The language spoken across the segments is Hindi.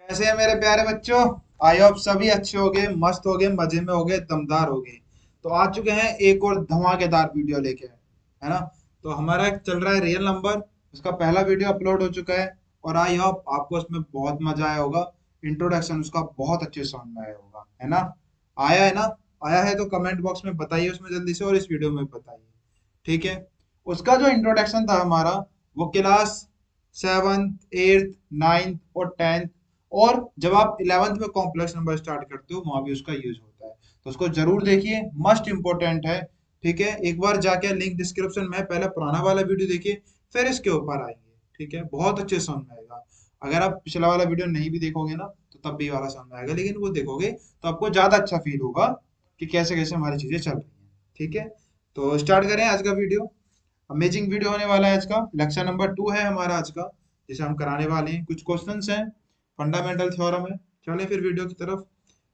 कैसे हैं मेरे प्यारे बच्चों। आई होप सभी अच्छे होंगे, मस्त होंगे, मजे में होंगे, दमदार होंगे। तो आ चुके हैं एक और धमाकेदार वीडियो लेके, है ना। तो हमारा एक चल रहा है रियल नंबर, उसका पहला वीडियो अपलोड हो चुका है। और आई होप आपको उसमें बहुत मजा आया होगा। इंट्रोडक्शन उसका बहुत अच्छे से समझ में आया होगा, है ना। आया है ना। आया है तो कमेंट बॉक्स में बताइए उसमें जल्दी से, और इस वीडियो में बताइए। ठीक है। उसका जो इंट्रोडक्शन था हमारा, वो क्लास सेवन्थ, एट्थ, नाइन्थ और टेंथ, और जब आप 11th में कॉम्प्लेक्स नंबर स्टार्ट करते हो वहां भी उसका यूज होता है। तो उसको जरूर देखिए, मस्ट इंपॉर्टेंट है। ठीक है, एक बार जाके लिंक डिस्क्रिप्शन में पहले पुराना वाला वीडियो देखिए, फिर इसके ऊपर आएंगे। ठीक है, बहुत अच्छे से समझ में आएगा। अगर आप पिछला वाला वीडियो नहीं भी देखोगे ना, तो तब भी ये वाला समझ में आएगा, लेकिन वो देखोगे तो आपको ज्यादा अच्छा फील होगा कि कैसे कैसे हमारी चीजें चल रही हैं। ठीक है, तो स्टार्ट करें आज का वीडियो। अमेजिंग वीडियो होने वाला है आज का। लेक्चर नंबर 2 है हमारा आज का, जिसे हम कराने वाले हैं। कुछ क्वेश्चंस हैं, फंडामेंटल थ्योरम है। चलिए फिर वीडियो की तरफ।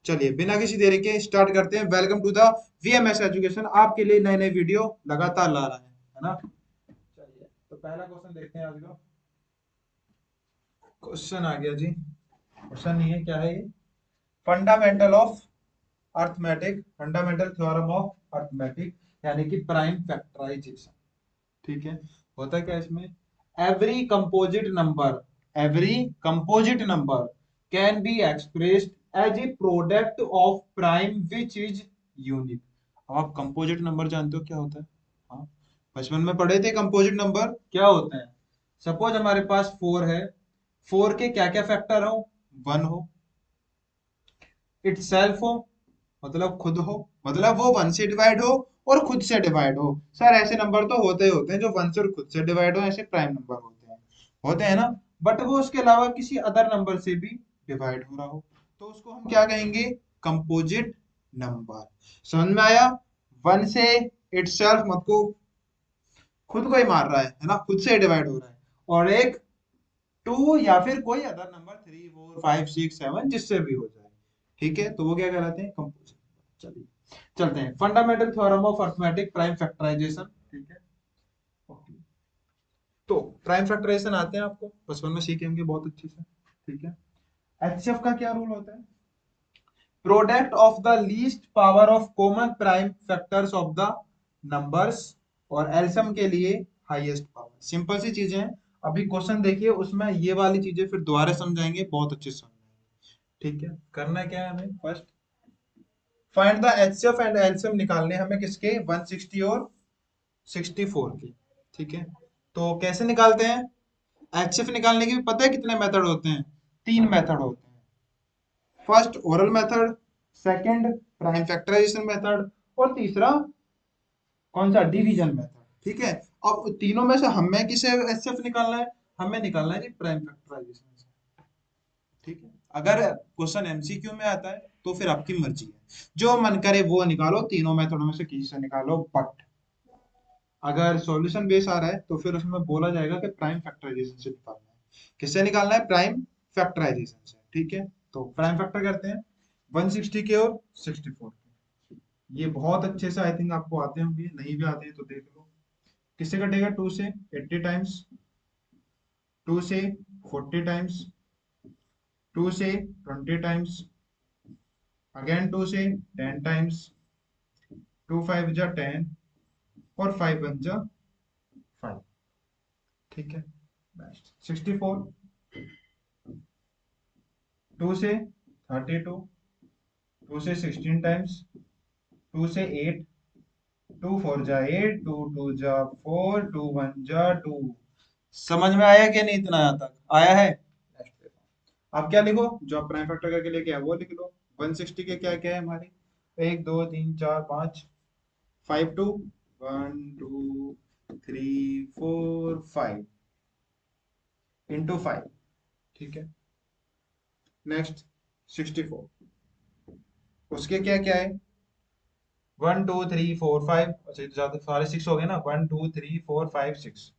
चलिए बिना किसी देरी के स्टार्ट करते हैं। Welcome to the VMS education, आपके लिए नए नए वीडियो लगातार ला रहा है ना। चलिए तो पहला क्वेश्चन देखते हैं आज का। क्वेश्चन आ गया जी। क्वेश्चन नहीं है, क्या है ये? Fundamental of arithmetic, fundamental theorem of arithmetic, यानी कि प्राइम फैक्टराइजेशन। ठीक है। होता क्या है इसमें? Every composite number, every composite number can be expressed as a product of prime which is unique. अब आप कंपोजिट नंबर जानते हो क्या होता है? हाँ, बचपन में पढ़े थे कंपोजिट नंबर क्या होते हैं। सपोज हमारे पास फोर है, फोर के क्या क्या फैक्टर हो? वन हो, इटसेल्फ हो, मतलब खुद हो, मतलब वो वन से डिवाइड हो और खुद से डिवाइड हो। सर ऐसे नंबर तो होते ही होते हैं जो वन से और खुद से डिवाइड हो, ऐसे प्राइम नंबर होते हैं ना। बट वो उसके अलावा किसी अदर नंबर से भी डिवाइड हो रहा हो, तो उसको हम क्या कहेंगे? Composite number. समझ में आया? वन से इटसेल्फ मत को, खुद को ही मार रहा है ना, खुद से डिवाइड हो रहा है। और एक टू या फिर कोई other number, three four five six seven, जिससे भी हो जाए। ठीक है, तो वो क्या कहलाते हैं? कंपोजिट। चलिए चलते हैं। Fundamental theorem of arithmetic prime factorisation. ठीक है, ओके। तो प्राइम फैक्टराइजेशन आते हैं, आपको बचपन में सीखे होंगे बहुत अच्छे से। ठीक है। एचसीएफ का क्या रूल होता है? Product of the least power of common prime factors of the numbers, और एलसीएम के लिए हाईएस्ट पावर। सिंपल सी चीजें हैं। अभी क्वेश्चन देखिए, उसमें ये वाली चीजें फिर दोबारा समझाएंगे, बहुत अच्छे से समझाएंगे। ठीक है, करना क्या है हमें? First find the HCF and LCM निकालने हमें, किसके? 160 और 64 के। ठीक है, तो कैसे निकालते हैं? एचसीएफ निकालने के भी पता है कितने मेथड होते हैं? तीन मेथड होते हैं। First oral method, second prime factorisation method, और तीसरा कौन सा? Division method. ठीक है। अब तीनों में से हमें किसे एचसीएफ निकालना है? हमें निकालना है जी प्राइम फैक्टराइजेशन से। ठीक है। अगर क्वेश्चन एमसीक्यू में आता है तो फिर आपकी मर्जी है, जो मन करे वो निकालो, तीनों मेथडों में से किसी से निकालो। बट अगर सॉल्यूशन बेस आ रहा है तो फिर उसमें बोला जाएगा कि प्राइम फैक्टराइजेशन से निकालना है। किससे निकालना है? प्राइम फैक्टराइजेशन से। ठीक है, तो प्राइम फैक्टर करते हैं 160 के और 64 के। ये बहुत अच्छे से आई थिंक आपको आते होंगे, नहीं भी आते हैं तो देख लो। किससे कटेगा? 2 से 80 टाइम्स, 2 से 40 टाइम्स, 2 से 20 टाइम्स, अगेन 2 से 10 टाइम्स, 2 5 जा 10, और 5 1 जा 5। ठीक है, नेक्स्ट 64, 2 से 32, 2 से 16 टाइम्स, 2 से 8, 2 4 जा 8, 2 2 जा 4, 2 1 जा 2। समझ में आया कि नहीं? इतना यहाँ तक आया है? Next पे। आप क्या लिखो? जो आप प्राइम फैक्टर करके लेके आए वो लिख लो। 160 के क्या क्या है हमारे? एक दो तीन चार पाँच, 5 2, 1 2 3 4 5 इंटू 5। ठीक है, नेक्स्ट 64, उसके क्या क्या है? 1 2 3 4 5। अच्छा ये तो ज्यादा सारे सिक्स हो गए ना। 1 2 3 4 5 6,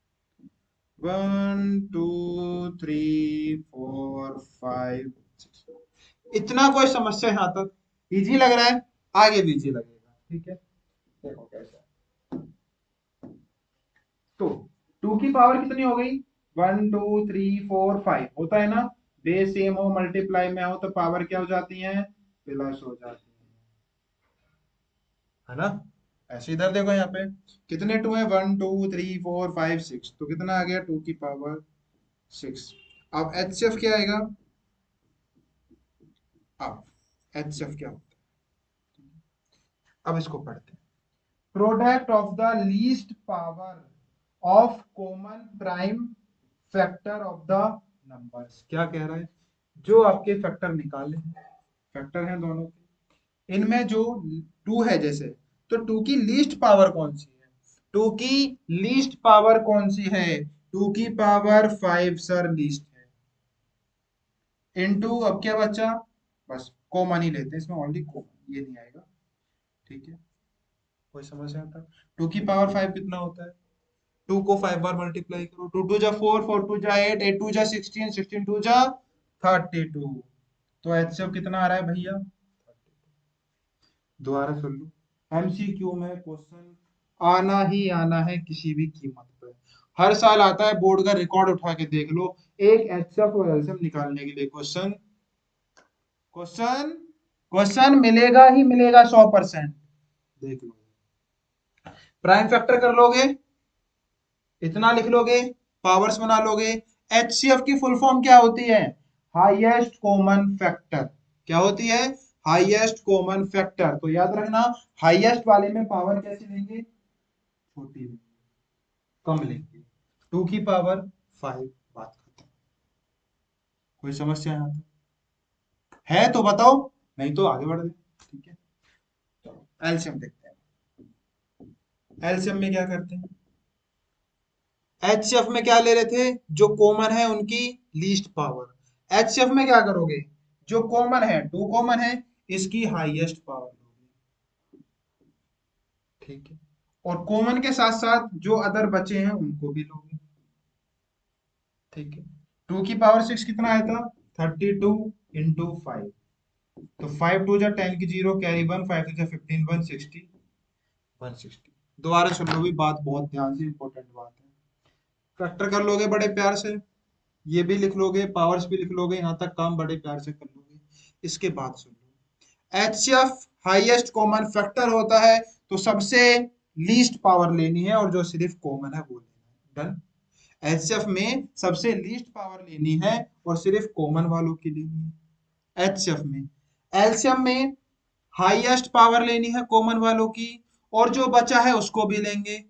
1 2 3 4 5 6। इतना कोई समस्या यहाँ तक इजी लग रहा है? आगे भी इजी लगेगा। ठीक है, देखो कैसे। तो 2 की पावर कितनी हो गई? 1 2 3 4 5 होता है ना। बेस सेम हो मल्टीप्लाई में हो तो पावर क्या हो जाती है, प्लस हो जाती है ना। ऐसे इधर देखो यहाँ पे कितने टू है, 1 2 3 4 5 6, तो कितना आ गया 2 की पावर 6। अब एच एफ क्या आएगा, अब एच एफ क्या होता है, अब इसको पढ़ते हैं। Product of the least power of common prime factor of the numbers, क्या कह रहा है, जो आपके फैक्टर निकाले हैं, फैक्टर हैं दोनों के, इनमें जो टू है जैसे, तो टू की लीस्ट पावर कौन सी है, टू की लीस्ट पावर कौन सी है, 2 की पावर 5 सर लीस्ट है, इनटू अब क्या बचा, बस कॉमन ही लेते हैं इसमें, ओनली कॉमन, ये नहीं आएगा, ठीक है, कोई समस्या आता, 2 की पावर 5 कितना होता है, 2 को 5 बार मल्टीप्लाई करो, 2 2 जा 4, 4 2 जा 8, 8 2 जा 16, 16 2 जा 32, तो एचसीएफ कितना आ रहा है भैया, दोबारा सुन लो, एमसीक्यू में क्वेश्चन आना ही आना है किसी भी कीमत पर, हर साल आता है, बोर्ड का रिकॉर्ड उठा के देख लो, एक एचसीएफ और एलसीएम निकालने के लिए क्वेश्चन, क्वेश्चन क्वेश्चन मिलेगा ही मिलेगा 100%, देख लो, प्राइम फैक्टर कर लोगे, इतना लिख लोगे, पावर्स बना लोगे, एचसीएफ की फुल फॉर्म क्या होती है, हाईएस्ट कॉमन फैक्टर, क्या होती है, हाईएस्ट कॉमन फैक्टर, तो याद रखना हाईएस्ट वाले में पावर कैसे लेंगे, छोटी लेंगे, कम लेंगे, 2 की पावर 5, बात खत्म, कोई समस्या यहाँ है तो बताओ, नहीं तो आगे बढ़ दे, ठीक है, चलो एलसीएम देखते हैं, एलसीएम में क्या करते हैं, एचसीएफ में क्या ले रहे थे, जो कॉमन है उनकी लीस्ट पावर, एचसीएफ में क्या करोगे, जो कॉमन है, टू कॉमन है, इसकी हाईएस्ट पावर लोगे, ठीक है, और कॉमन के साथ साथ जो अदर बचे हैं उनको भी लोगे, ठीक है, 2 की पावर 6 कितना आया था, 32 × 5, तो 5 2 जा 10 की 0, कैरी 1, 5 2 जा 15, 160, दोबारा सुन लो भी, बात बहुत ध्यान से, इंपॉर्टेंट बात है, फैक्टर कर लोगे बड़े प्यार से, ये भी लिख लोगे, पावर्स भी लिख लोगे, यहाँ तक काम बड़े प्यार से कर लोगे, इसके बाद सुन लो, एचसीएफ हाईएस्ट कॉमन फैक्टर होता है, तो सबसे लीस्ट पावर लेनी है और जो सिर्फ कॉमन है वो लेना है, डन, एचसीएफ में सबसे लीस्ट पावर लेनी है और सिर्फ कॉमन वालों की लेनी है, एचसीएफ में, एलसीएम में हाईएस्ट पावर लेनी है कॉमन वालों की, और जो बचा है उसको भी लेंगे,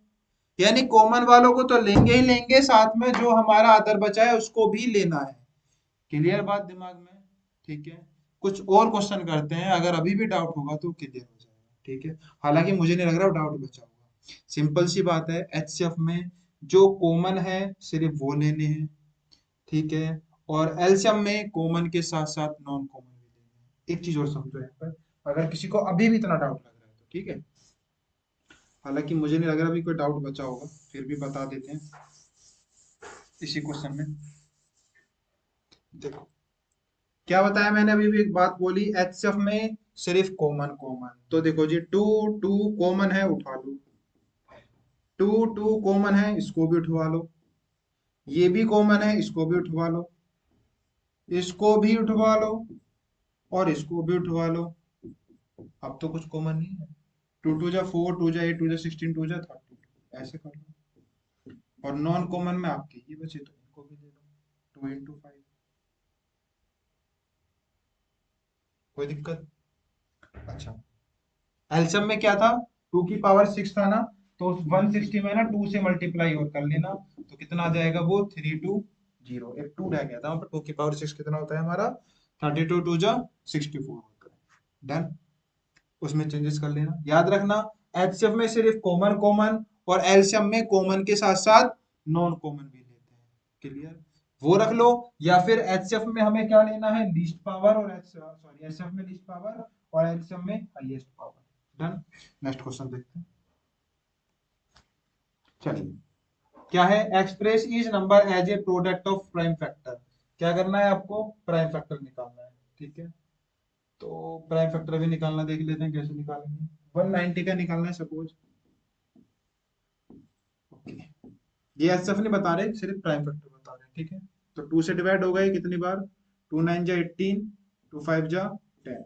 यानी कॉमन वालों को तो लेंगे ही लेंगे, साथ में जो हमारा अदर बचा है उसको भी लेना है, क्लियर बात दिमाग में, ठीक है, कुछ और क्वेश्चन करते हैं, अगर अभी भी डाउट होगा तो क्लियर हो जाएगा, ठीक है, हालांकि मुझे नहीं लग रहा डाउट बचा होगा, सिंपल सी बात है, एचसीएफ में जो कॉमन है सिर्फ वो लेने हैं, ठीक है, और एलसीएम में कॉमन के साथ साथ नॉन कॉमन भी लेने हैं, एक चीज और समझो यहाँ पर, अगर किसी को अभी भी इतना डाउट लग रहा है तो ठीक है, हालांकि मुझे नहीं लग रहा अभी कोई डाउट बचा होगा, फिर भी बता देते हैं इसी क्वेश्चन में, देखो क्या बताया मैंने, अभी भी एक बात बोली, एचसीएफ में सिर्फ कॉमन कॉमन, तो देखो जी, टू टू कॉमन है उठा लो, टू टू कॉमन है इसको भी उठवा लो, ये भी कॉमन है इसको भी उठवा लो, इसको भी उठवा लो, और इसको भी उठवा लो, अब तो कुछ कॉमन नहीं है, 2 2 जा 4, 2 जा 8, 2 जा 16, 2 जा 32, ऐसे कर लो, और नॉन कॉमन में आपके ये बचे तो इनको भी ले लो, 2 × 5, कोई दिक्कत, अच्छा, एल्सियम में क्या था, 2 की पावर 6 था ना, तो 160 में ना 2 से मल्टीप्लाई और कर लेना, तो कितना आ जाएगा वो, 320, एक 2 रह गया था वहां पर, 2 की पावर 6 कितना होता है हमारा, 32 2 जा 64 होता है, डन, उसमें चेंजेस कर लेना, याद रखना एचसीएफ में सिर्फ कॉमन कॉमन, और एलसीएम में कॉमन के साथ साथ नॉन कॉमन भी लेते हैं, क्लियर, वो रख लो, या फिर एचसीएफ में हमें क्या लेना है, लीस्ट पावर, और सॉरी एचसीएफ में लीस्ट पावर और एलसीएम में highest power, done, next question देखते हैं, चलिए, क्या है, express each number as a product of prime factor, क्या करना है आपको, प्राइम फैक्टर निकालना है, ठीक है, तो प्राइम फैक्टर भी निकालना देख लेते हैं कैसे निकालेंगे, 190 का निकालना है सपोज, ओके, ये एचसीएफ नहीं बता रहे, सिर्फ प्राइम फैक्टर बता रहे हैं, ठीक है, तो 2 से डिवाइड होगा ये कितनी बार, टू नाइन जा 18, टू फाइव जा 10।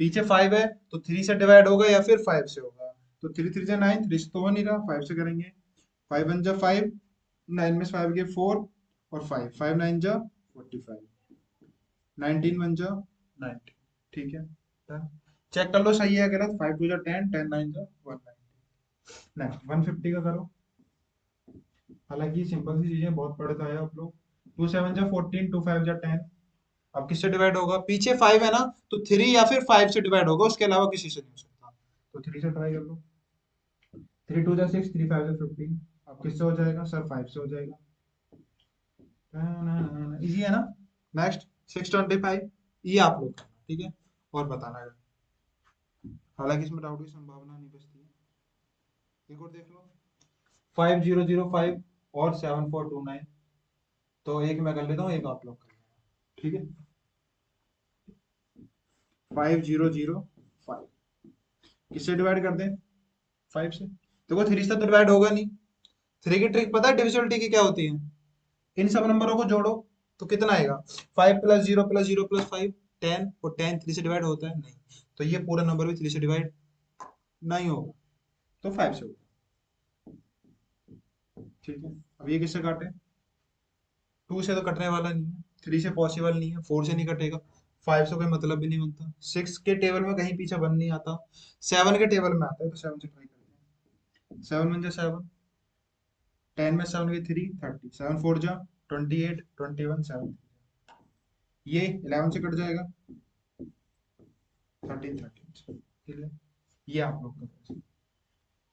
पीछे 5 है तो 3 से डिवाइड होगा या फिर 5 से होगा। तो 3 3 जा 9, 3 से तो हो नहीं रहा, 5 से करेंगे। 5 1 जा 5, 9 में से 5 गए 4 और 5, 5 9 जा 45, 19 1 जा 90। ठीक है, चेक कर लो सही है गलत। 5 2 जा 10, 10 9 जा 190। नेक्स्ट 150 का करो। हालांकि सिंपल सी चीजें बहुत पढ़ते आए आप लोग। 2 7 जा 14, 2 5 जा 10। अब किससे डिवाइड होगा? पीछे 5 है ना, तो 3 या फिर 5 से डिवाइड होगा, उसके अलावा किसी से नहीं हो सकता। तो 3 से ट्राई कर लो। 3 2 जा 6, 3 5 जा 15। अब किससे हो जाएगा सर? 5 से हो जाएगा। इजी है ना। नेक्स्ट 625, ये आप लोग करना, ठीक है, और बताना है। हालांकि इसमें डाउट की संभावना नहीं बचती है। एक और देख लो, 5005 और 7429। तो एक मैं कर लेता हूँ, एक आप लोग कर लेना, ठीक है। 5005 किससे डिवाइड कर दें? 5 से। देखो 3 से तो डिवाइड होगा नहीं। 3 की ट्रिक पता है डिविजिबिलिटी की क्या होती है? इन सब नंबरों को जोड़ो तो कितना आएगा? 5 प्लस 0 प्लस 0 प्लस 5, 10। और 10 3 से डिवाइड होता है नहीं, तो ये पूरा नंबर भी 3 से डिवाइड नहीं होगा, तो 5 से होगा। ठीक है, अब ये किससे काटे? 2 से तो कटने वाला नहीं है, 3 से पॉसिबल नहीं है, 4 से नहीं कटेगा, 5 से कोई मतलब भी नहीं बनता, 6 के टेबल में कहीं पीछे बन नहीं आता, 7 के टेबल में आता है, तो 7 से ट्राई करते हैं। 7 1 जा 7, 10 में 7 गए 3, 30, 7 4 जा 28, 21, 7। ये 11 से कट जाएगा, 13 13। ठीक है, ये आप लोग का।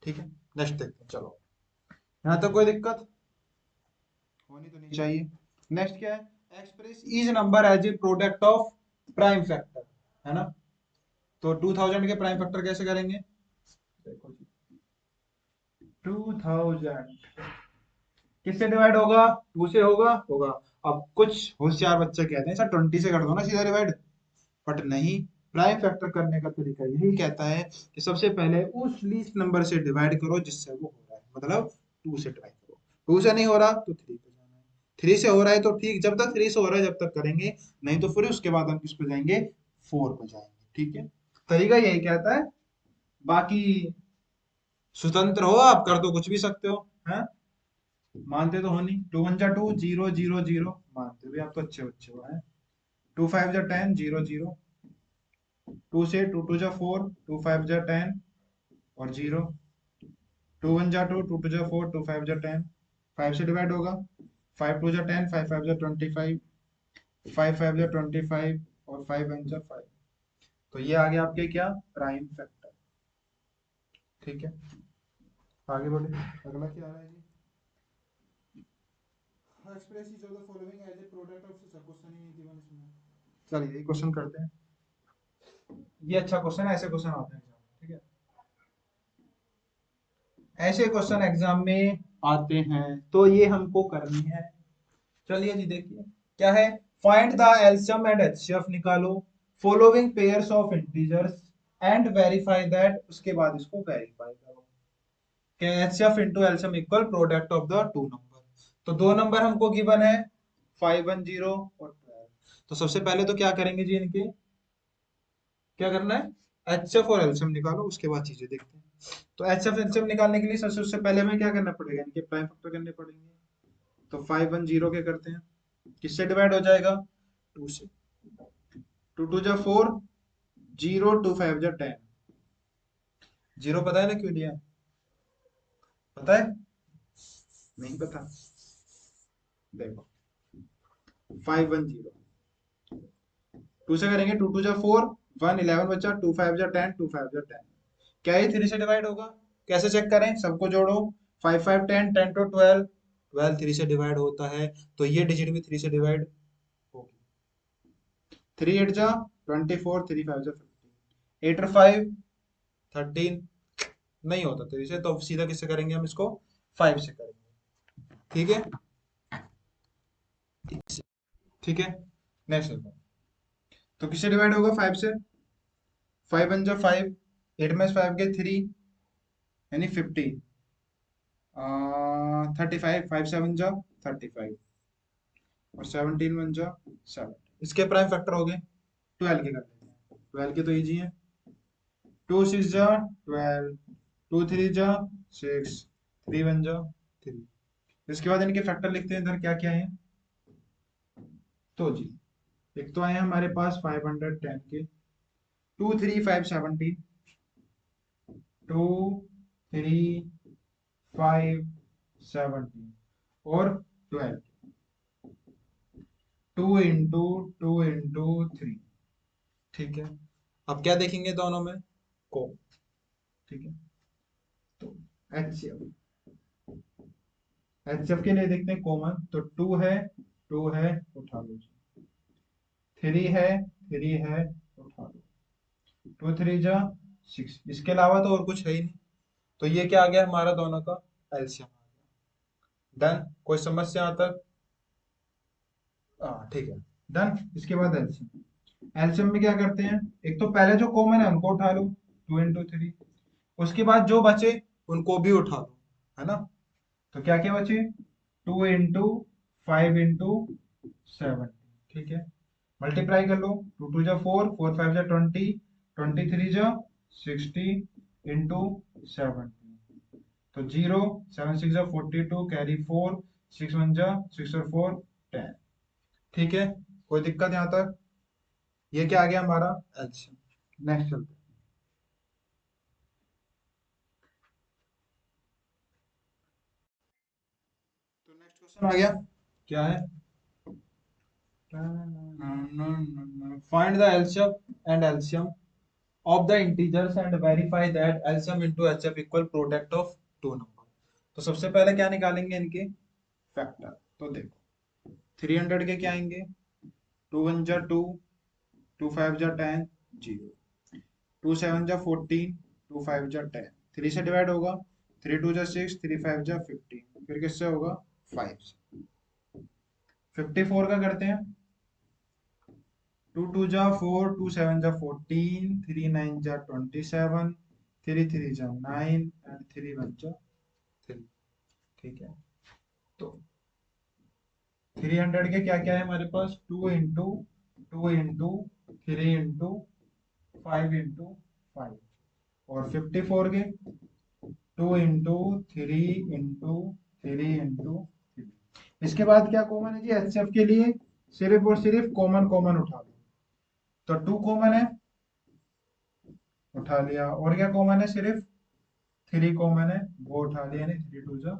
ठीक है, नेक्स्ट देखते हैं। चलो, यहाँ तक कोई दिक्कत होनी तो नहीं चाहिए। नेक्स्ट क्या है? Express each number as a product of prime factor, है ना। तो 2000 के प्राइम फैक्टर कैसे करेंगे? देखो जी, 2000 किससे डिवाइड होगा? 2 से होगा होगा। अब कुछ होशियार बच्चे कहते हैं सर 20 से कर दो ना सीधा डिवाइड, बट नहीं। प्राइम फैक्टर करने का तरीका यही कहता है कि सबसे पहले उस लीस्ट नंबर से डिवाइड करो जिससे वो हो रहा है, मतलब 2 से ट्राई करो। 2 से नहीं हो रहा तो 3 पे जाना है। 3 से हो रहा है तो ठीक, जब तक 3 से हो रहा है जब तक करेंगे, नहीं तो फिर उसके बाद हम किस पे जाएंगे? 4 पे जाएंगे। ठीक है, तरीका यही कहता है। बाकी स्वतंत्र हो, आप कर तो कुछ भी सकते हो, है। मानते तो हो नहीं। 2 1 जा 2, 0 0 0, मानते भी आप तो अच्छे बच्चे हो, है। 2 5 जा 10, 0 0। 2 से 2 2 जा 4, 2 5 जा 10 और 0। 2 1 जा 2, 2 2 जा 4, 2 5 जा 10। 5 से डिवाइड होगा। 5 2 जा 10, 5 5 जा 25, 5 5 जा 25 और 5 1 जा 5। तो ये आ गया आपके क्या? Prime factor. ठीक है, आगे बढ़े। अगला क्या आ रहा है जी? Express each of the following as a product of, question ही नहीं दिया इसमें। चलिए ये क्वेश्चन करते हैं। ये अच्छा क्वेश्चन है, ऐसे क्वेश्चन आते हैं। ठीक है, ऐसे क्वेश्चन एग्जाम में आते हैं, तो ये हमको करनी है। चलिए जी देखिए क्या है। Find the LCM and HCF निकालो following pairs of integers and verify that, उसके बाद इसको वेरीफाई करो कि HCF into LCM equal product of the two number. तो दो नंबर हमको गिवन है, 510 और 12। तो सबसे पहले तो क्या करेंगे जी, इनके क्या करना है? एचसीएफ और एलसीएम निकालो, उसके बाद चीजें देखते हैं। तो एचसीएफ एलसीएम निकालने के लिए सबसे पहले हमें क्या करना पड़ेगा? इनके प्राइम फैक्टर करने पड़ेंगे। तो 510 के करते हैं, किससे डिवाइड हो जाएगा? 2 से। 2 2 जा 4, 0 2 5 जा 10। 0 पता है ना क्यों लिया? पता है? नहीं पता? देखो 510, 2 से करेंगे, 2 2 जा 4, 1 11 बचा, 2 5 जा 10, 2 5 जा 10। क्या ये 3 से डिवाइड होगा? कैसे चेक करें? सबको जोड़ो। 5 5 10, 10 to 12, 12 3 से डिवाइड होता है, तो ये डिजिट भी 3 से डिवाइड होगी। 3 8 जा 24, 3 5 जा 15, 8 और 5 13। नहीं होता 3 से, तो सीधा किससे करेंगे हम इसको? 5 से करेंगे। ठीक है, ठीक है। नेक्स्ट देखो, तो किससे डिवाइड होगा? 5 से। 5 1 जा 5, 8 में 5 के 3 यानी 50, 35, 5 7 जा 35 और 17 1 जा 7। इसके प्राइम फैक्टर हो गए 12 के कर लेते हैं, 12 के तो इजी है। 2 6 जा 12, 2 3 जा 6, 3 1 जा 3। इसके बाद इनके फैक्टर लिखते हैं, इधर क्या क्या है। तो जी एक तो आए हैं हमारे पास 510 के, 2 3 5 17, 2 3 5 17 और 12, 2 इंटू 3। ठीक है, अब क्या देखेंगे दोनों में, को, ठीक है। तो एचसीएफ के लिए देखते हैं कॉमन, तो 2 है उठा लो, 3 है उठा लो, 2 3 जा 6, इसके अलावा तो और कुछ है ही नहीं। तो ये क्या आ गया हमारा दोनों का एलसीएम आ गया। डन, कोई समस्या यहाँ तक? हाँ ठीक है, डन। इसके बाद एलसीएम, एलसीएम में क्या करते हैं, एक तो पहले जो कॉमन है उनको उठा लो, 2 इंटू 3, उसके बाद जो बचे उनको भी उठा लो, है ना। तो क्या क्या बचे, 2 इंटू 5 इंटू 7, ठीक है। मल्टीप्लाई कर लो, 2 2 जा 4, 4 5 जा 20, 23 जा 60 इंटू 7। तो 0 7 6 जा 42, कैरी 4, 6 1 जा 6 और 4 10। ठीक है, कोई दिक्कत यहाँ तक? ये क्या आ गया हमारा एलसीएम। नेक्स्ट चलते हैं। तो नेक्स्ट क्वेश्चन आ गया, क्या है, find the LCM and LCM of the integers and verify that LCM into HF equal product of two number। तो सबसे पहले क्या निकालेंगे इनके फैक्टर। तो देखो 300 के क्या आएंगे, 2 1 जा 2, 2 5 जा 10, 0, 2 7 जा 14, 2 5 जा 10, 3 से डिवाइड होगा, 3 2 जा 6, 3 5 जा 15, फिर किससे होगा 5 से। 54 का करते हैं, 2 2 जा 4, 2 7 जा 14, 3 9 जा 27, 3 3 जा 9 एंड 3 1 जा 3। ठीक है, तो 300 के क्या क्या है हमारे पास, 2 इंटू 2 इंटू 3 इंटू 5 और 54 के 2 इंटू 3 इंटू 3 इंटू 3। इसके बाद क्या कॉमन है जी एचसीएफ के लिए, सिर्फ और सिर्फ कॉमन कॉमन उठा लो। तो 2 कॉमन है, उठा लिया, और क्या कॉमन है, सिर्फ 3 कॉमन है, वो उठा लिया, यानी 3 2 जा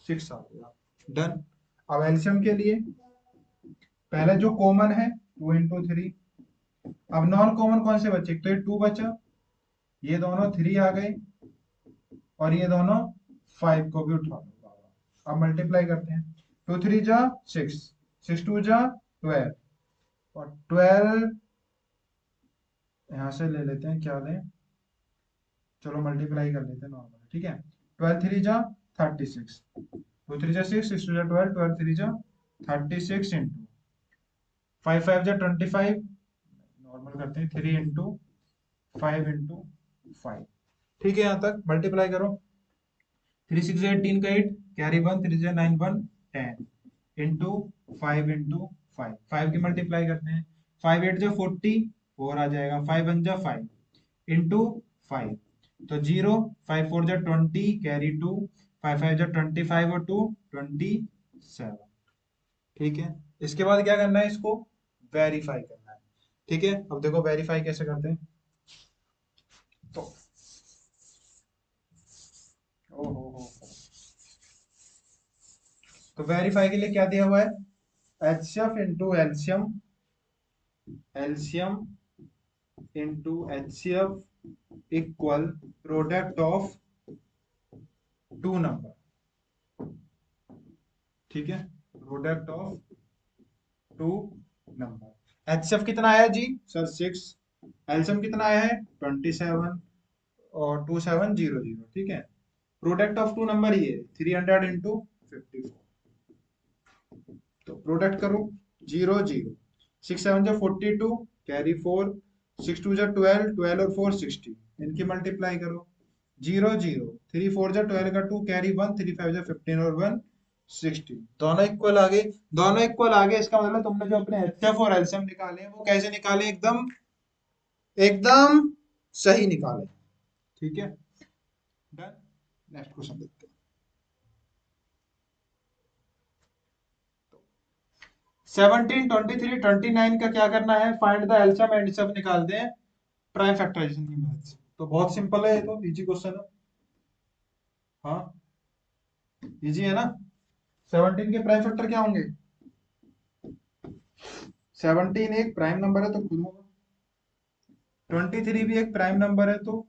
6 आ गया। डन। अब एलसीएम के लिए पहले जो कॉमन है 2 इंटू 3, अब नॉन कॉमन कौन से बचे, तो ये 2 बचा, ये दोनों 3 आ गए, और ये दोनों 5 को भी उठा लो। अब मल्टीप्लाई करते हैं, 2 3 जा 6, 6 2 जा 12, और 12 यहां से ले लेते हैं, क्या लें, चलो मल्टीप्लाई कर लेते हैं नॉर्मल, ठीक है। 12 3 जा 36, 2 3 जा 6, 6 2 जा 12, 12 3 जा 36 इंटू 5 5 जा 25, नॉर्मल करते हैं, 3 इंटू 5 इंटू 5। ठीक है, यहाँ तक मल्टीप्लाई करो, 3 6 जा 18 का 8, कैरी 1, 3 जा 9 1 10 इंटू 5 इंटू 5, 5 की मल्टीप्लाई करते हैं, 5 8 जा 40, 4 आ जाएगा, 5 1 जा 5 इंटू 5, तो 0, 5 4 जा 20, कैरी 2, 5 5 जा 25 और 2 27। ठीक है, इसके बाद क्या करना है, इसको वेरीफाई करना है। ठीक है, अब देखो वेरीफाई कैसे करते हैं। तो ओ हो, तो वेरीफाई के लिए क्या दिया हुआ है, HCF into LCM, LCM into HCF equal product of two number. ठीक है, product of two number. HCF कितना आया जी सर 6, एलसीएम कितना आया है 27 और 2700। ठीक है, प्रोडक्ट ऑफ टू नंबर ये 300 इंटू 54। तो प्रोडक्ट करो, 0 0, 6 7 जा 42, कैरी 4, 6 2 जा 12, 12 और 4 60, इनकी मल्टीप्लाई करो, 0 0, 3 4 जा 12 का 2, कैरी 1, 3 5 जा 15 और 1 60। दोनों इक्वल आ गए। दोनों इक्वल आ गए, इसका मतलब तुमने जो अपने एचएफ और एलसीएम निकाले हैं वो कैसे निकाले, एकदम एकदम सही निकाले। ठीक है, डन। नेक्स्ट क्वेश्चन देखते हैं। 17, 23, 29 का क्या करना है, फाइंड द एलसीएम एंड सब निकालते हैं प्राइम फैक्टराइजेशन की मदद से। तो बहुत सिंपल है, ये तो इजी क्वेश्चन है। हाँ, इजी है ना। 17 के प्राइम फैक्टर क्या होंगे, 17 एक प्राइम नंबर है तो खुद होगा, 23 भी एक प्राइम नंबर है तो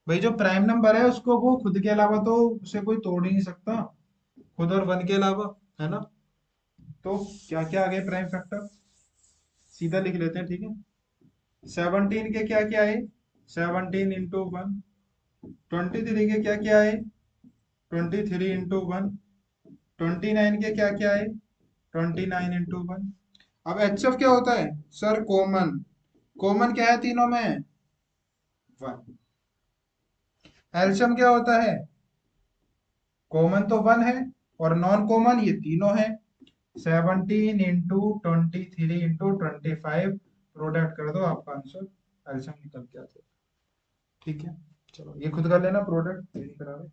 भाई जो प्राइम नंबर है उसको वो खुद के अलावा तो उसे कोई तोड़ ही नहीं सकता, खुद और वन के अलावा, है ना। तो क्या क्या आ गए प्राइम फैक्टर, सीधा लिख लेते हैं, ठीक है। 17 के क्या क्या है, 17 × 1। 23 के क्या क्या है, 23 × 1। 29 के क्या क्या है, 29 × 1। अब एचएफ क्या होता है सर, कॉमन। कॉमन क्या है तीनों में, 1। एलसीएम क्या होता है, कॉमन तो 1 है और नॉन कॉमन ये तीनों है। 17 × 23 × 25 प्रोडक्ट कर दो, आपका आंसर एलसीएम निकल के आ जाएगा। ठीक है, चलो ये खुद कर लेना प्रोडक्ट, ये नहीं करा रहे।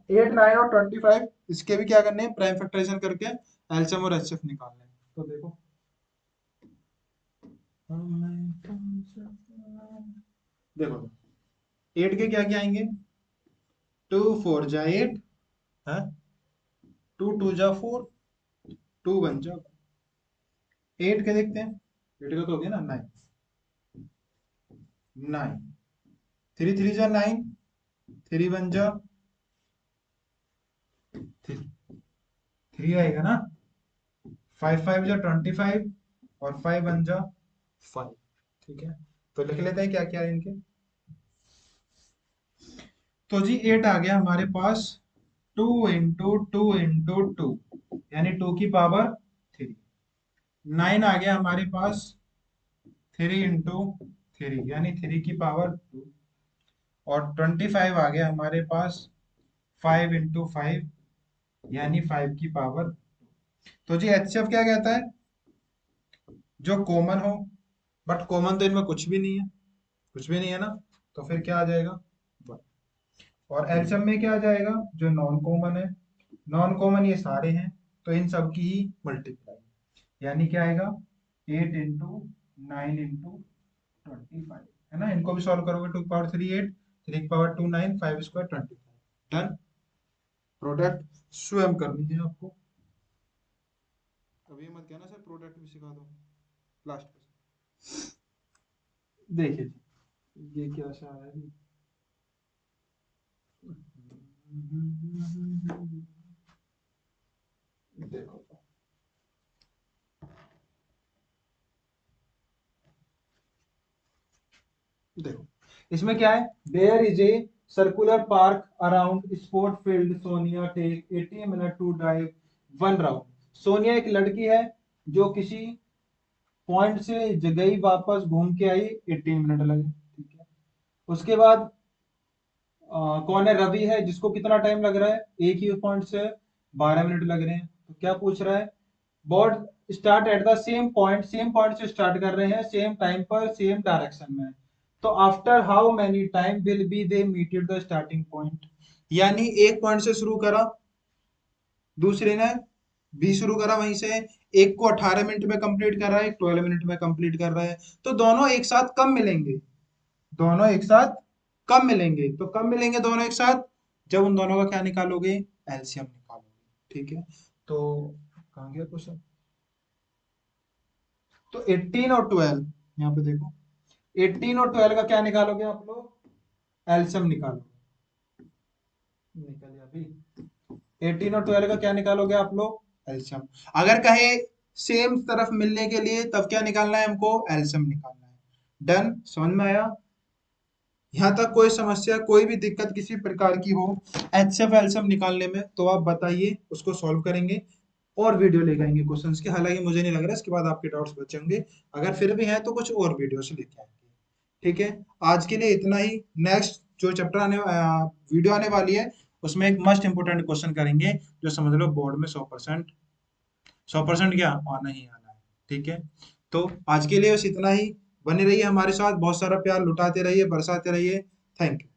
8, 9 और 25 इसके भी क्या करने हैं, प्राइम फैक्टराइजेशन करके एलसीएम और एचसीएफ निकालने हैं। तो देखो, देखो 8 के क्या क्या आएंगे, 2 4 जा 8 है, 2 2 जा 4, 2 1 जा 8 के देखते हैं, 8 का तो हो गया ना 9, 9 3 3 जा 9, 3 1 जा 3 आएगा ना, 5 5 जा 25 और 5 1 जा 5। ठीक है, तो लिख लेते हैं क्या क्या है इनके। तो जी 8 आ गया हमारे पास 2 × 2 × 2 यानी 2 की पावर 3। 9 आ गया हमारे पास 3 × 3 यानी 3 की पावर 2। और 25 आ गया हमारे पास 5 × 5 यानी 5 की पावर। तो जी एचसीएफ क्या कहता है, जो कॉमन हो, बट कॉमन तो इनमें कुछ भी नहीं है, कुछ भी नहीं है ना, तो फिर क्या आ जाएगा 1। और एलसीएम में क्या आ जाएगा, जो नॉन कॉमन है, नॉन कॉमन ये सारे हैं तो इन सब की ही मल्टीप्लाई, यानी क्या आएगा 8 × 9 × 25, है ना। इनको भी सॉल्व करोगे, 2 की पावर 3 8, 3 की पावर 2 9, 5 स्क्वायर 25। डन, प्रोडक्ट स्वयं करनी है आपको। अब ये मत कहना सर प्रोडक्ट भी सिखा दो, लास्ट क्वेश्चन देखिए जी, ये क्या शायद है जी। देखो देखो इसमें क्या है, there is a circular park around sport field, Sonia take 80 minute to drive 1 round. Sonia एक लड़की है जो किसी पॉइंट से गई, वापस घूम के आई, 18 मिनट लगे। ठीक है, उसके बाद कौन है, रवि है जिसको कितना टाइम लग रहा है एक ही पॉइंट से 12 मिनट लग रहे हैं। तो क्या पूछ रहा है, both start at the same point, same point से स्टार्ट कर रहे हैं, सेम टाइम पर, सेम डायरेक्शन में। तो after how many time will be they meet at the starting point, यानी एक पॉइंट से शुरू करा, दूसरे ने भी शुरू करा वहीं से, एक को 18 मिनट में कंप्लीट कर रहा है, एक 12 मिनट में कंप्लीट कर रहा है। तो दोनों एक साथ कब मिलेंगे, दोनों एक साथ कब मिलेंगे, तो कब मिलेंगे दोनों एक साथ, जब उन दोनों का क्या निकालोगे, एलसीएम निकालोगे। ठीक है, तो कहाँ गया क्वेश्चन, तो 18 और 12, यहाँ पे देखो 18 और 12 का क्या निकालोगे आप लोग, एलसीएम निकालोगे, निकल गया अभी। 18 और 12 का क्या निकालोगे आप लोग, एलसीएम। अगर कहे सेम तरफ मिलने के लिए तब क्या निकालना है हमको, एलसीएम निकालना है। डन, समझ में आया। यहाँ तक कोई समस्या, कोई भी दिक्कत किसी प्रकार की हो एचएफ एलसीएम निकालने में, तो आप बताइए, उसको सॉल्व करेंगे और वीडियो लेके आएंगे क्वेश्चंस की। हालांकि मुझे नहीं लग रहा इसके बाद आपके डाउट्स बचेंगे, अगर फिर भी हैं तो कुछ और वीडियो से लेके आएंगे। ठीक है, आज के लिए इतना ही। नेक्स्ट जो चैप्टर वीडियो आने वाली है उसमें एक मस्ट इंपोर्टेंट क्वेश्चन करेंगे जो समझ लो बोर्ड में 100% क्या आना ही आना है। ठीक है, तो आज के लिए बस इतना ही। बने रहिए हमारे साथ, बहुत सारा प्यार लुटाते रहिए, बरसाते रहिए। Thank you.